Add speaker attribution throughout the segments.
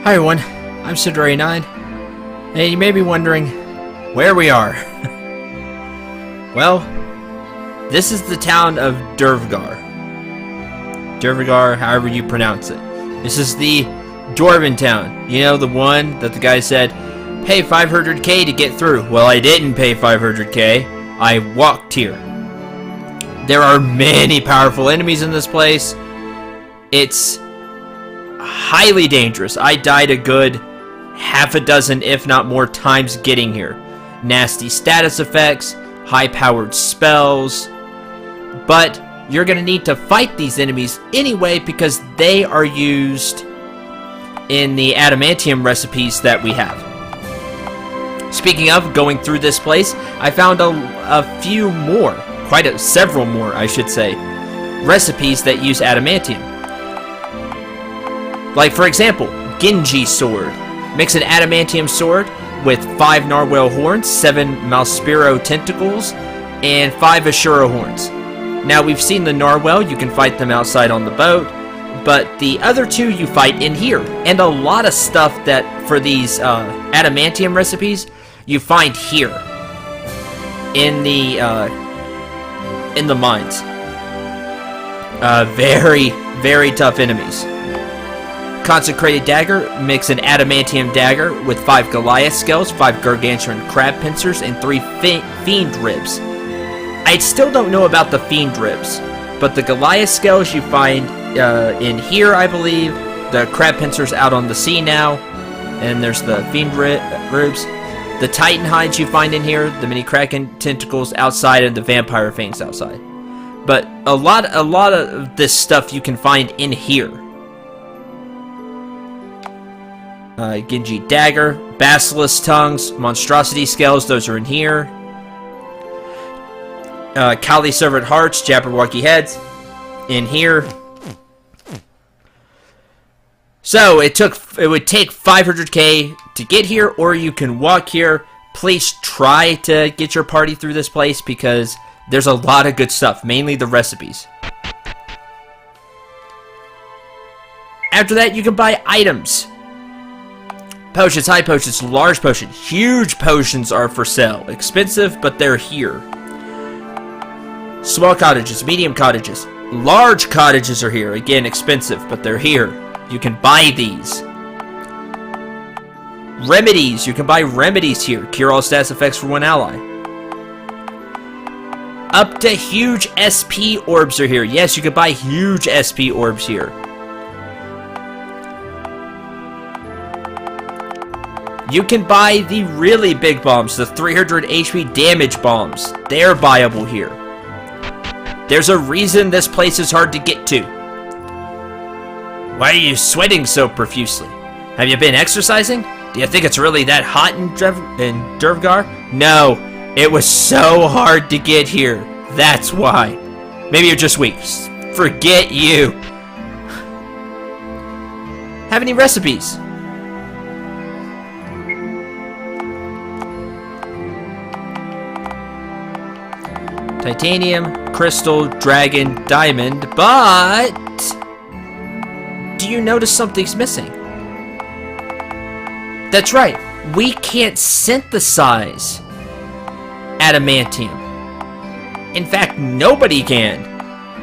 Speaker 1: Hi everyone, I'm Sidori9, and you may be wondering where we are. Well, this is the town of Durgar. Durgar, however you pronounce it. This is the Dwarven town. You know, the one that the guy said, pay 500k to get through. Well, I didn't pay 500k. I walked here. There are many powerful enemies in this place. It's highly dangerous. I died a good half a dozen, if not more, times getting here. Nasty status effects, high-powered spells, but you're going to need to fight these enemies anyway because they are used in the adamantium recipes that we have. Speaking of going through this place, I found a few more, several more, I should say, recipes that use adamantium. Like, for example, Genji sword. Mix an adamantium sword with 5 narwhal horns, 7 Malspiro tentacles, and 5 Ashura horns. Now, we've seen the narwhal. You can fight them outside on the boat, but the other 2 you fight in here. And a lot of stuff that, for these adamantium recipes, you find here in the mines. Very, very tough enemies. Consecrated dagger, mix an adamantium dagger with 5 Goliath scales, 5 gargantuan crab pincers, and 3 fiend ribs. I still don't know about the fiend ribs, but the Goliath scales you find in here, I believe. The crab pincers out on the sea now, and there's the fiend ribs. The titan hides you find in here, the mini kraken tentacles outside, and the vampire fangs outside. But a lot of this stuff you can find in here. Genji dagger, basilisk tongues, monstrosity scales, those are in here. Kali servant hearts, Jabberwocky heads, in here. So it would take 500k to get here, or you can walk here. Please try to get your party through this place because there's a lot of good stuff, mainly the recipes. After that, you can buy items. Potions, high potions, large potions, huge potions are for sale. Expensive, but they're here. Small cottages, medium cottages, large cottages are here. Again, expensive, but they're here. You can buy these. Remedies, you can buy remedies here. Cure all status effects for 1 ally. Up to huge SP orbs are here. Yes, you can buy huge SP orbs here. You can buy the really big bombs, the 300 HP damage bombs. They're buyable here. There's a reason this place is hard to get to. Why are you sweating so profusely? Have you been exercising? Do you think it's really that hot in Durgar? No, it was so hard to get here. That's why. Maybe you're just weak. Forget you. Have any recipes? Titanium, crystal, dragon, diamond, but do you notice something's missing? That's right, we can't synthesize adamantium. In fact, nobody can.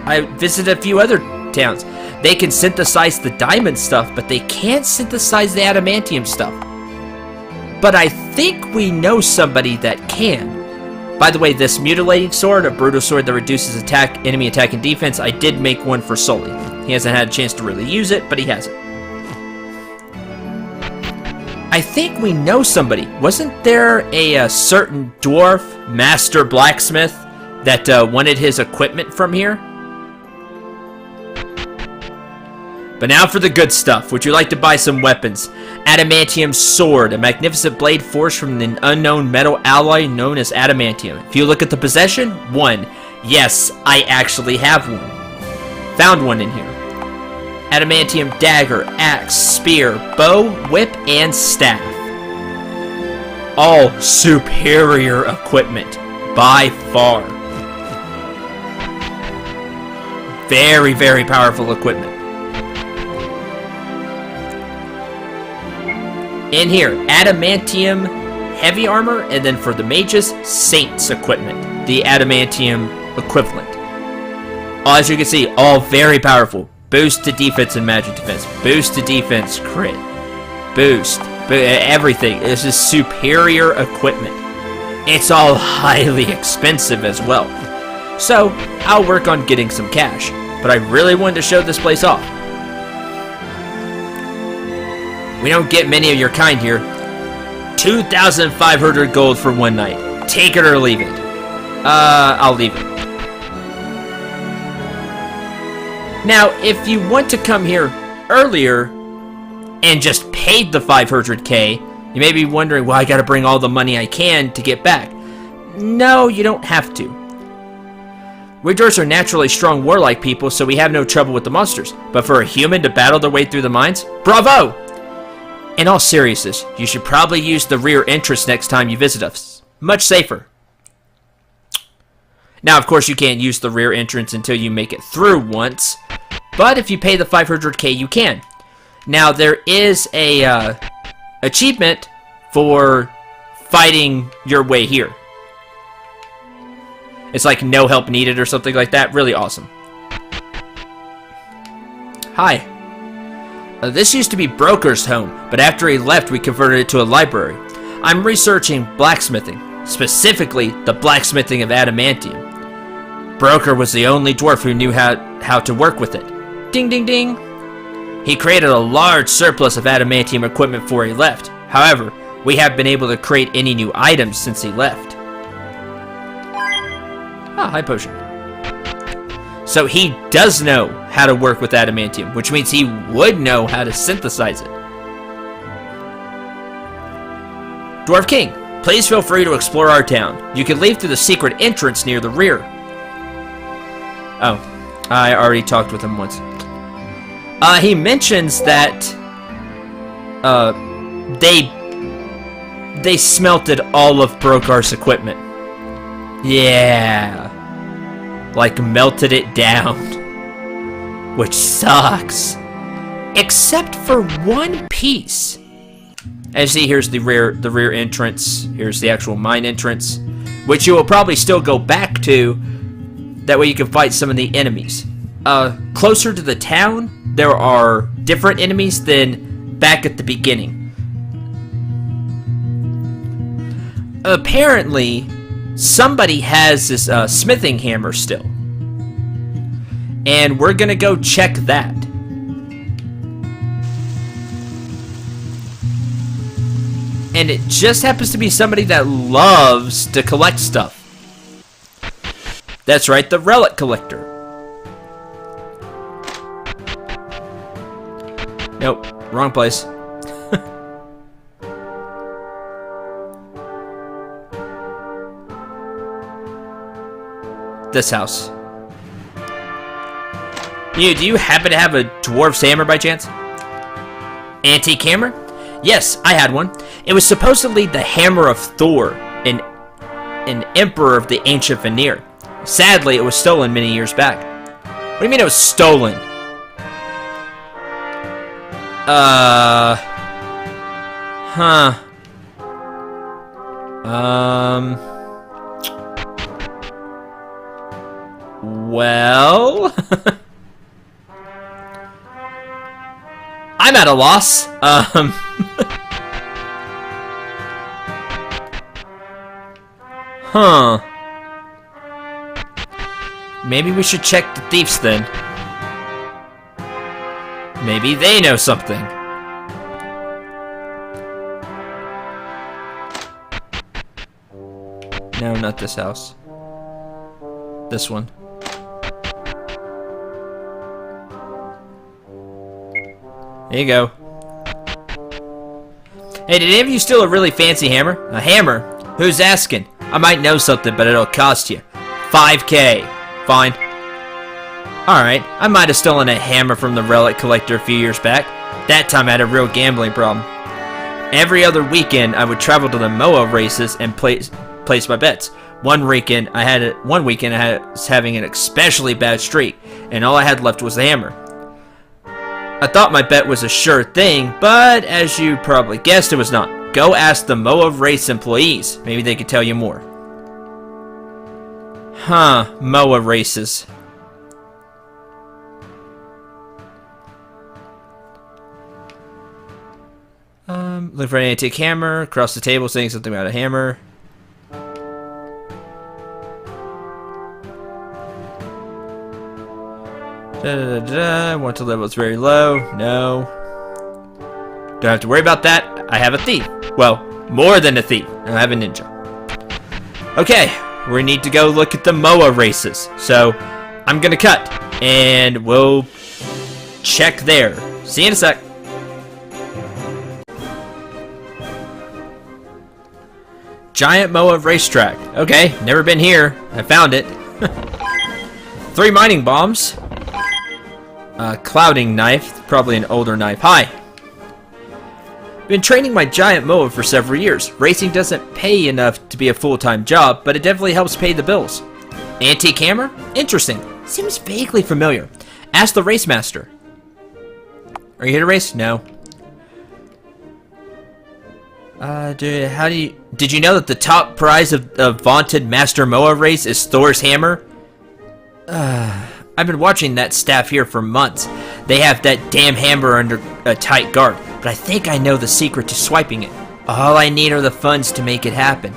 Speaker 1: I visited a few other towns. They can synthesize the diamond stuff, but they can't synthesize the adamantium stuff. But I think we know somebody that can. By the way, this mutilating sword, a brutal sword that reduces enemy attack and defense, I did make one for Sully. He hasn't had a chance to really use it, but he has it. I think we know somebody. Wasn't there a certain dwarf, master blacksmith, that wanted his equipment from here? But now for the good stuff. Would you like to buy some weapons? Adamantium sword, a magnificent blade forged from an unknown metal alloy known as adamantium. If you look at the possession, 1. Yes, I actually have one. Found one in here. Adamantium dagger, axe, spear, bow, whip, and staff. All superior equipment, by far. Very, very powerful equipment. In here, adamantium heavy armor, and then for the mages, Saints equipment, the adamantium equivalent. As you can see, all very powerful. Boost to defense and magic defense. Boost to defense, crit. Boost. Everything. This is superior equipment. It's all highly expensive as well. So, I'll work on getting some cash. But I really wanted to show this place off. We don't get many of your kind here. 2,500 gold for one night. Take it or leave it. I'll leave it. Now, if you want to come here earlier and just paid the 500k, you may be wondering, well, I gotta bring all the money I can to get back. No, you don't have to. We dwarves are naturally strong warlike people, so we have no trouble with the monsters. But for a human to battle their way through the mines? Bravo! In all seriousness, you should probably use the rear entrance next time you visit us. Much safer. Now, of course, you can't use the rear entrance until you make it through once, but if you pay the 500k, you can. Now, there is a achievement for fighting your way here. It's like no help needed or something like that. Really awesome. Hi. This used to be Broker's home, but after he left, we converted it to a library. I'm researching blacksmithing, specifically the blacksmithing of adamantium. Broker was the only dwarf who knew how to work with it. Ding, ding, ding. He created a large surplus of adamantium equipment before he left. However, we haven't been able to create any new items since he left. Ah, high potion. So he does know how to work with adamantium, which means he would know how to synthesize it. Dwarf King, please feel free to explore our town. You can leave through the secret entrance near the rear. Oh, I already talked with him once. He mentions that they smelted all of Brokar's equipment. Yeah. Like melted it down. Which sucks. Except for one piece. As you see, here's the rear entrance. Here's the actual mine entrance, which you will probably still go back to. That way you can fight some of the enemies. Closer to the town, there are different enemies than back at the beginning. Apparently, somebody has this smithing hammer still. And we're gonna go check that. And it just happens to be somebody that loves to collect stuff. That's right, the relic collector. Nope, wrong place. This house. Do you happen to have a dwarf's hammer by chance? Antique hammer? Yes, I had one. It was supposedly the hammer of Thor, an emperor of the ancient Vanir. Sadly, it was stolen many years back. What do you mean it was stolen? Huh. Well... I'm at a loss. Huh. Maybe we should check the thieves then. Maybe they know something. No, not this house. This one. There you go. Hey, did any of you steal a really fancy hammer? A hammer? Who's asking? I might know something, but it'll cost you 5k. Fine. Alright, I might have stolen a hammer from the relic collector a few years back. That time I had a real gambling problem. Every other weekend, I would travel to the Moa races and place my bets. One weekend, I was having an especially bad streak, and all I had left was the hammer. I thought my bet was a sure thing, but as you probably guessed, it was not. Go ask the Moa race employees. Maybe they could tell you more. Huh, Moa races. Look for an antique hammer. Across the table saying something about a hammer. Want to level, it's very low. No. Don't have to worry about that. I have a thief. Well, more than a thief. I have a ninja. Okay, we need to go look at the Moa races. So, I'm gonna cut. And we'll check there. See you in a sec. Giant Moa racetrack. Okay, never been here. I found it. 3 mining bombs. Clouding knife. Probably an older knife. Hi. Been training my giant Moa for several years. Racing doesn't pay enough to be a full-time job, but it definitely helps pay the bills. Antique hammer? Interesting. Seems vaguely familiar. Ask the race master. Are you here to race? No. Did you know that the top prize of the vaunted Master Moa race is Thor's hammer? I've been watching that staff here for months. They have that damn hammer under a tight guard, but I think I know the secret to swiping it. All I need are the funds to make it happen.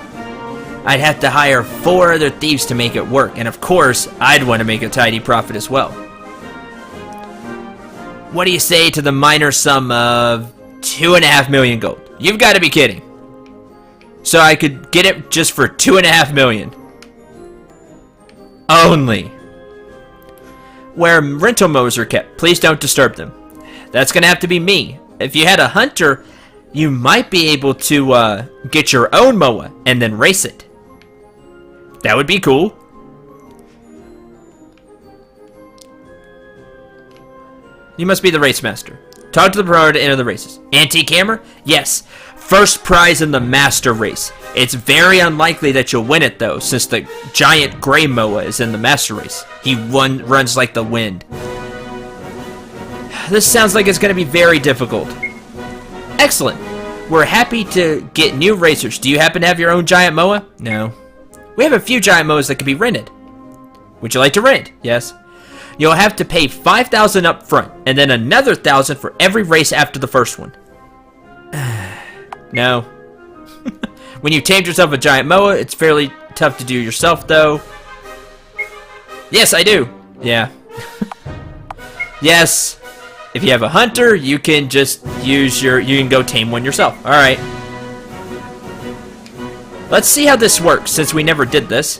Speaker 1: I'd have to hire 4 other thieves to make it work, and of course, I'd want to make a tidy profit as well. What do you say to the minor sum of 2.5 million gold? You've got to be kidding. So I could get it just for 2.5 million. Only. Where rental mows are kept, please don't disturb them. That's gonna have to be me. If you had a hunter, you might be able to get your own moa and then race it. That would be cool. You must be the race master. Talk to the promoter to enter the races. Antique hammer? Yes. First prize in the master race. It's very unlikely that you'll win it though, since the giant gray moa is in the master race. He runs like the wind. This sounds like it's going to be very difficult. Excellent. We're happy to get new racers. Do you happen to have your own giant moa? No. We have a few giant moas that can be rented. Would you like to rent? Yes. You'll have to pay 5,000 up front, and then another 1,000 for every race after the first one. No. When you tamed yourself a giant moa, it's fairly tough to do yourself, though. Yes, I do. Yeah. Yes. If you have a hunter, you can just use you can go tame one yourself. Alright. Let's see how this works, since we never did this.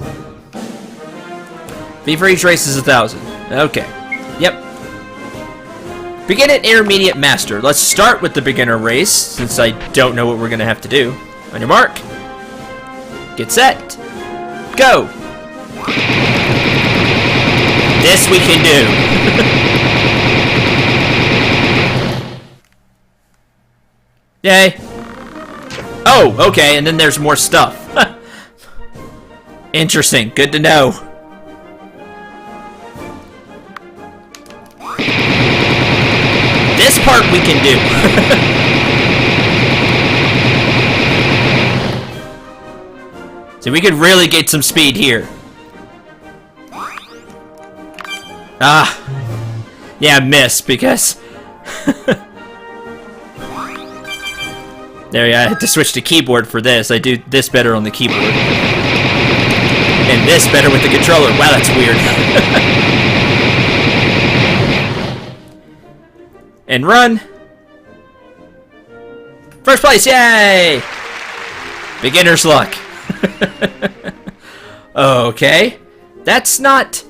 Speaker 1: Fee for each race is 1,000. Okay. Yep. Beginner, intermediate, master. Let's start with the beginner race, since I don't know what we're going to have to do. On your mark. Get set. Go. This we can do. Yay. Oh, okay, and then there's more stuff. Interesting. Good to know. This part we can do. So we could really get some speed here. Ah. Yeah, miss, because... There, I had to switch to keyboard for this. I do this better on the keyboard. And this better with the controller. Wow, that's weird. And run. First place, yay! Beginner's luck. Okay. That's not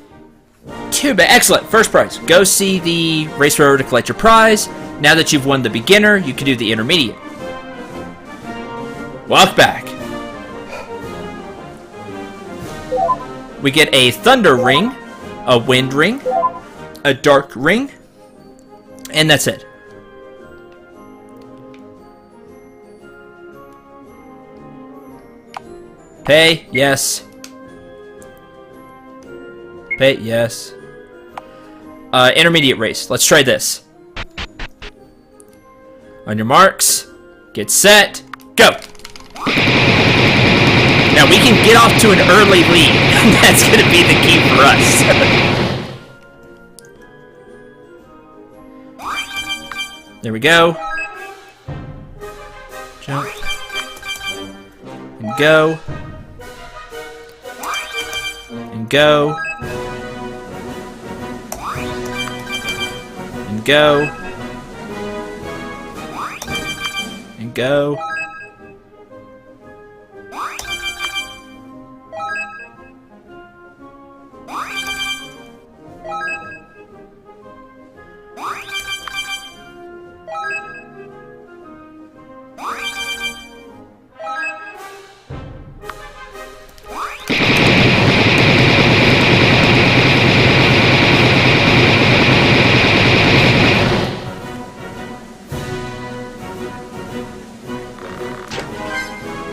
Speaker 1: too bad. Excellent. First prize. Go see the race rower to collect your prize. Now that you've won the beginner, you can do the intermediate. Walk back. We get a thunder ring, a wind ring, a dark ring, and that's it. Pay, yes. Pay, yes. Intermediate race. Let's try this. On your marks, get set, go! Now we can get off to an early lead. That's gonna be the key for us. There we go. Jump. And go. And go. And go. And go.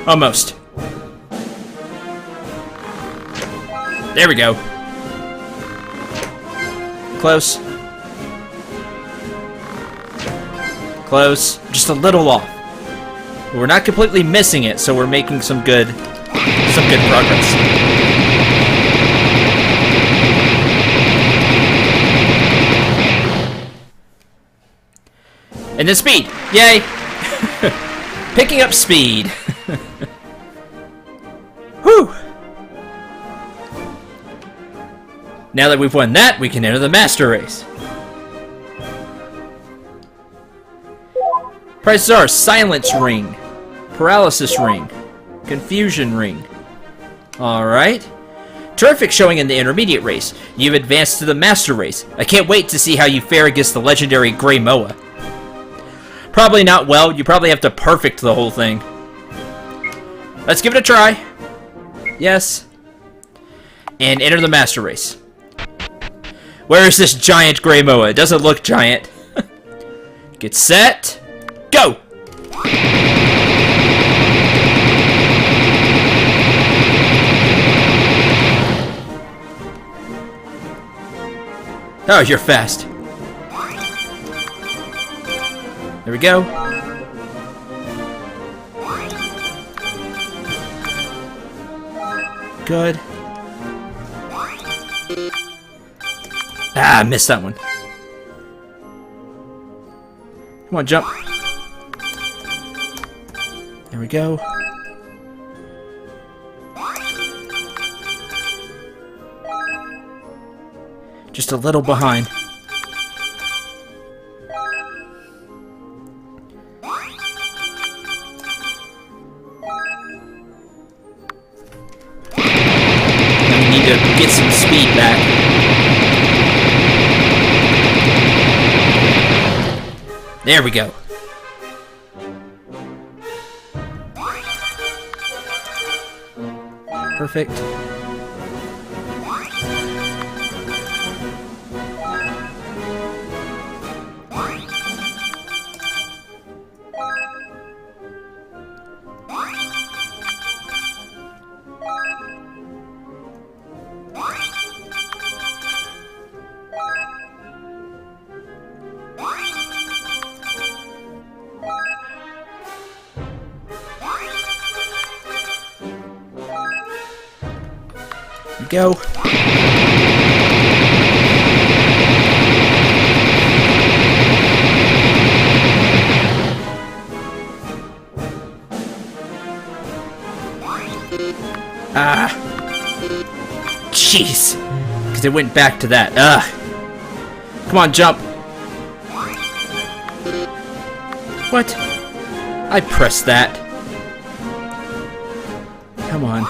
Speaker 1: Almost. There we go. Close. Close. Just a little off. We're not completely missing it, so we're making some good progress. And then speed. Yay! Picking up speed. Whew! Now that we've won that, we can enter the master race. Prizes are Silence Ring, Paralysis Ring, Confusion Ring. Alright. Terrific showing in the intermediate race. You've advanced to the master race. I can't wait to see how you fare against the legendary Grey Moa. Probably not well. You probably have to perfect the whole thing. Let's give it a try. Yes. And enter the master race. Where is this giant Grey Moa? It doesn't look giant. Get set. Go! Oh, you're fast. There we go. Good. Ah, I missed that one. Come on, jump. There we go. Just a little behind. Get some speed back. There we go. Perfect. Go. Ah. Jeez. Because it went back to that. Come on, jump. What? I pressed that. Come on.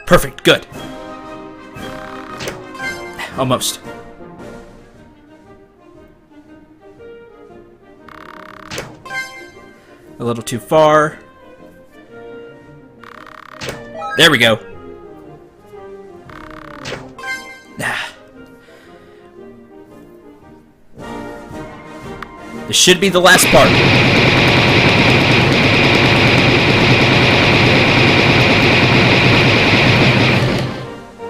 Speaker 1: Perfect, good. Almost. A little too far. There we go. This should be the last part.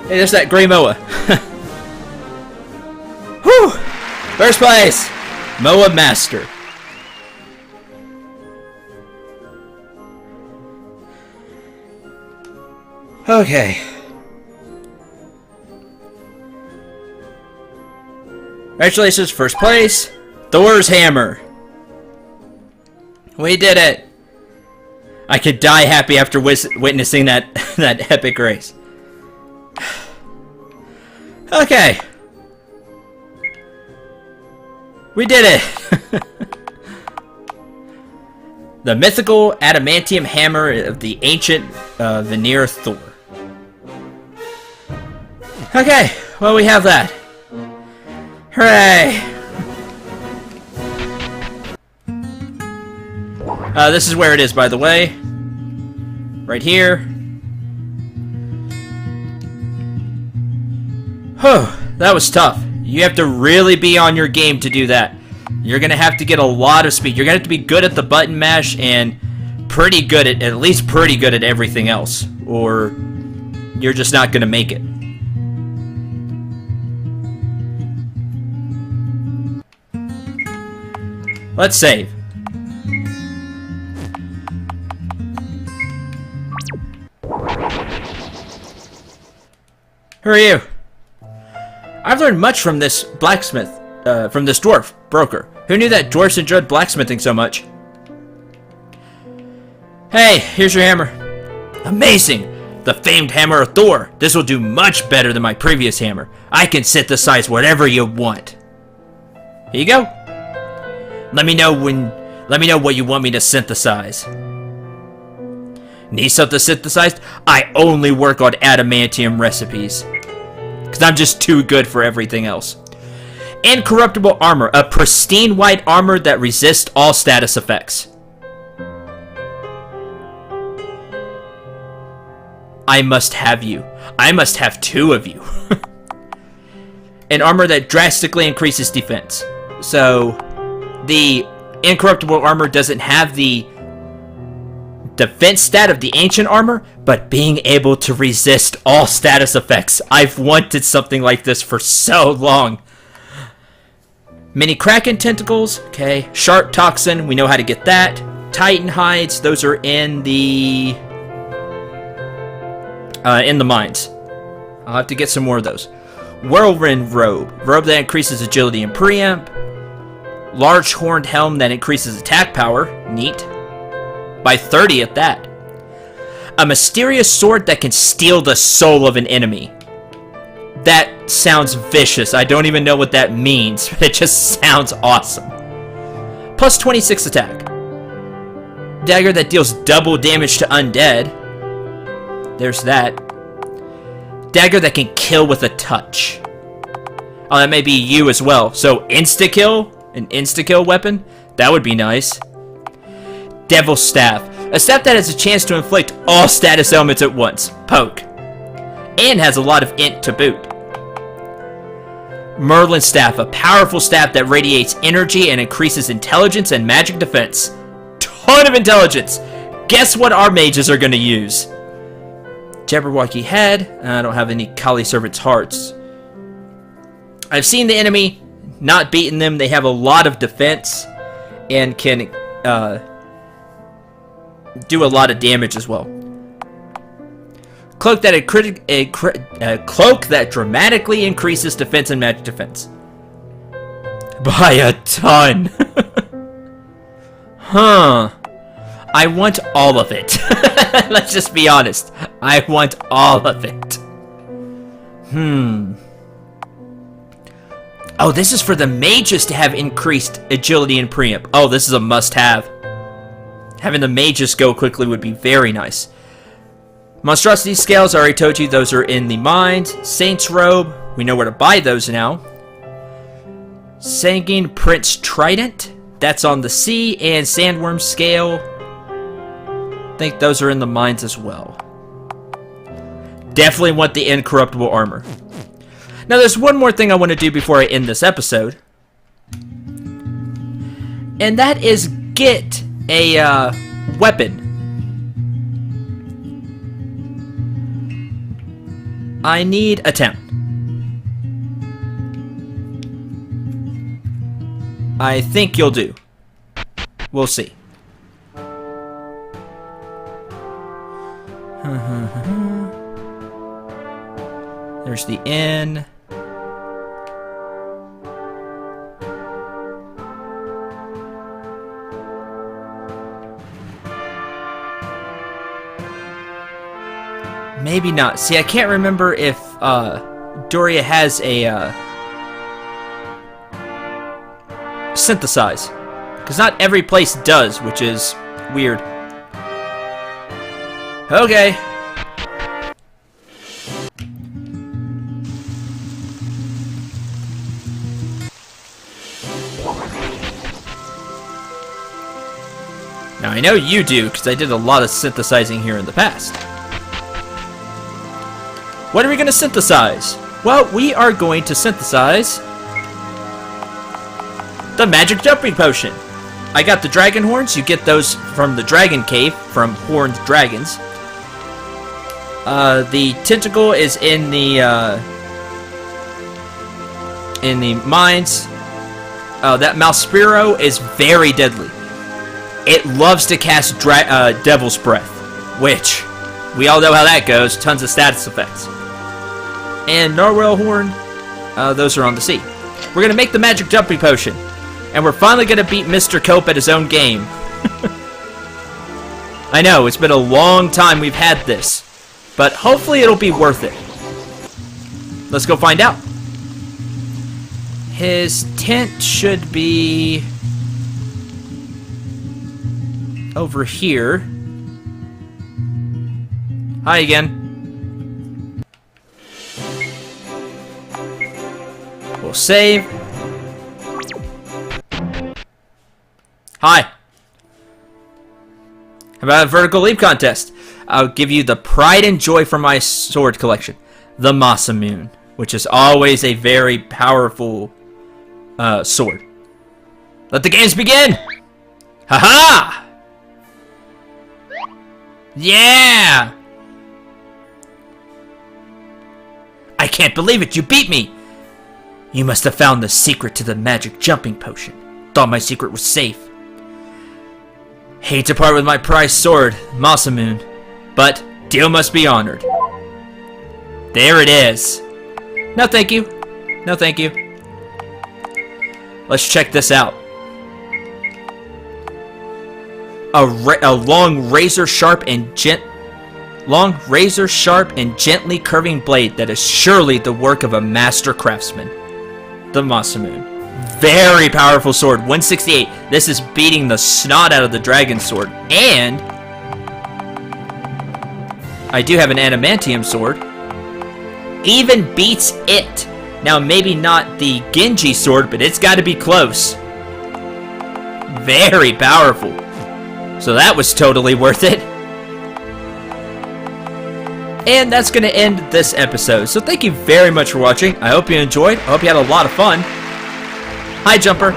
Speaker 1: Hey, there's that gray Moa. Whew! First place! Moa Master. Okay. Congratulations, first place. Thor's hammer. We did it. I could die happy after witnessing that that epic race. Okay. We did it. The mythical adamantium hammer of the ancient Veneer Thor. Okay, well, we have that. Hooray! This is where it is, by the way. Right here. Whew, that was tough. You have to really be on your game to do that. You're gonna have to get a lot of speed. You're gonna have to be good at the button mash and pretty good at least pretty good at everything else, or you're just not gonna make it. Let's save. Who are you? I've learned much from this blacksmith, from this dwarf broker. Who knew that dwarfs enjoyed blacksmithing so much? Hey, here's your hammer. Amazing! The famed hammer of Thor. This will do much better than my previous hammer. I can synthesize whatever you want. Here you go. Let me know what you want me to synthesize. Need something synthesized? I only work on adamantium recipes. Because I'm just too good for everything else. Incorruptible armor. A pristine white armor that resists all status effects. I must have you. I must have two of you. An armor that drastically increases defense. So, the incorruptible armor doesn't have the defense stat of the ancient armor, but being able to resist all status effects. I've wanted something like this for so long. Mini Kraken tentacles, okay. Sharp toxin, we know how to get that. Titan hides, those are in the mines. I'll have to get some more of those. Whirlwind robe, robe that increases agility and preamp. Large horned helm that increases attack power, neat. By 30 at that. A mysterious sword that can steal the soul of an enemy. That sounds vicious. I don't even know what that means, but it just sounds awesome. Plus 26 attack. Dagger that deals double damage to undead. There's that. Dagger that can kill with a touch. Oh, that may be you as well. So insta-kill? An insta-kill weapon? That would be nice. Devil Staff. A staff that has a chance to inflict all status elements at once. Poke. And has a lot of int to boot. Merlin Staff. A powerful staff that radiates energy and increases intelligence and magic defense. Ton of intelligence. Guess what our mages are going to use? Jabberwocky Head. I don't have any Kali Servant's Hearts. I've seen the enemy, not beaten them. They have a lot of defense and can do a lot of damage as well. Cloak that cloak that dramatically increases defense and magic defense by a ton. Huh. I want all of it. Let's just be honest. I want all of it. Oh, this is for the mages to have increased agility and preamp. Oh, this is a must-have. Having the mages go quickly would be very nice. Monstrosity scales, I already told you, those are in the mines. Saint's robe, We know where to buy those now. Sanguine Prince Trident. That's on the sea. And Sandworm Scale. I think those are in the mines as well. Definitely want the incorruptible armor. Now there's one more thing I want to do before I end this episode. And that is get a weapon. I need a town. I think you'll do. We'll see. There's the inn. Maybe not. See, I can't remember if Doria has a synthesize. Because not every place does, which is weird. Okay. Now, I know you do, because I did a lot of synthesizing here in the past. What are we going to synthesize? Well, we are going to synthesize the magic jumping potion. I got the dragon horns. You get those from the dragon cave, from horned dragons. The tentacle is in the mines. That Malspiro is very deadly. It loves to cast Devil's Breath, which we all know how that goes. Tons of status effects. And Narwhal Horn, those are on the sea. We're going to make the magic jumping potion. And we're finally going to beat Mr. Cope at his own game. I know, it's been a long time we've had this. But hopefully it'll be worth it. Let's go find out. His tent should be over here. Hi again. We'll save. Hi. How about a vertical leap contest? I'll give you the pride and joy from my sword collection. The Masamune, which is always a very powerful sword. Let the games begin! Haha! Yeah! I can't believe it, you beat me! You must have found the secret to the magic jumping potion. Thought my secret was safe. Hate to part with my prized sword, Masamune, but deal must be honored. There it is. No thank you. No thank you. Let's check this out. A long razor sharp and gently curving blade that is surely the work of a master craftsman. The Masamune. Very powerful sword, 168. This is beating the snot out of the dragon sword. And I do have an adamantium sword. Even beats it. Now, maybe not the Genji sword, but it's got to be close. Very powerful. So that was totally worth it. And that's going to end this episode. So thank you very much for watching. I hope you enjoyed. I hope you had a lot of fun. Hi, Jumper.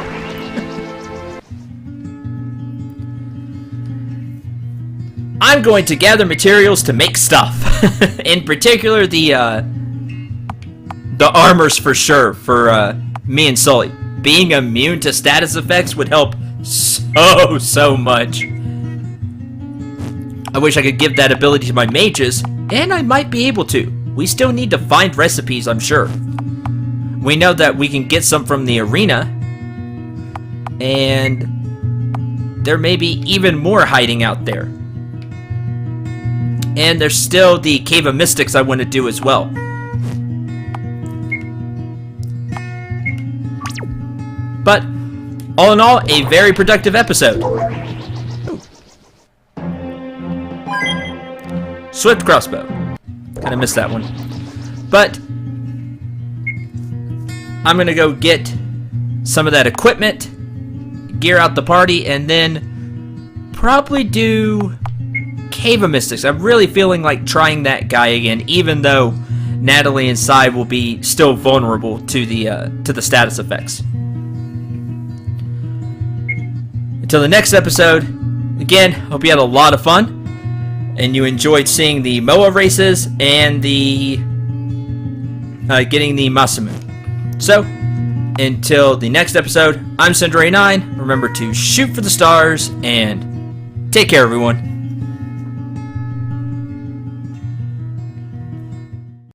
Speaker 1: I'm going to gather materials to make stuff. In particular, the armors for sure for me and Sully. Being immune to status effects would help so much. I wish I could give that ability to my mages, and I might be able to. We still need to find recipes, I'm sure. We know that we can get some from the arena, and there may be even more hiding out there. And there's still the Cave of Mystics I want to do as well. But, all in all, a very productive episode. Swift crossbow. Kind of missed that one. But, I'm gonna go get some of that equipment, gear out the party, and then probably do Cave of Mystics. I'm really feeling like trying that guy again, even though Natalie and Sai will be still vulnerable to the status effects. Until the next episode, again, hope you had a lot of fun and you enjoyed seeing the MOA races and the getting the Masamune. So, until the next episode, I'm Cinder89. Remember to shoot for the stars and take care, everyone.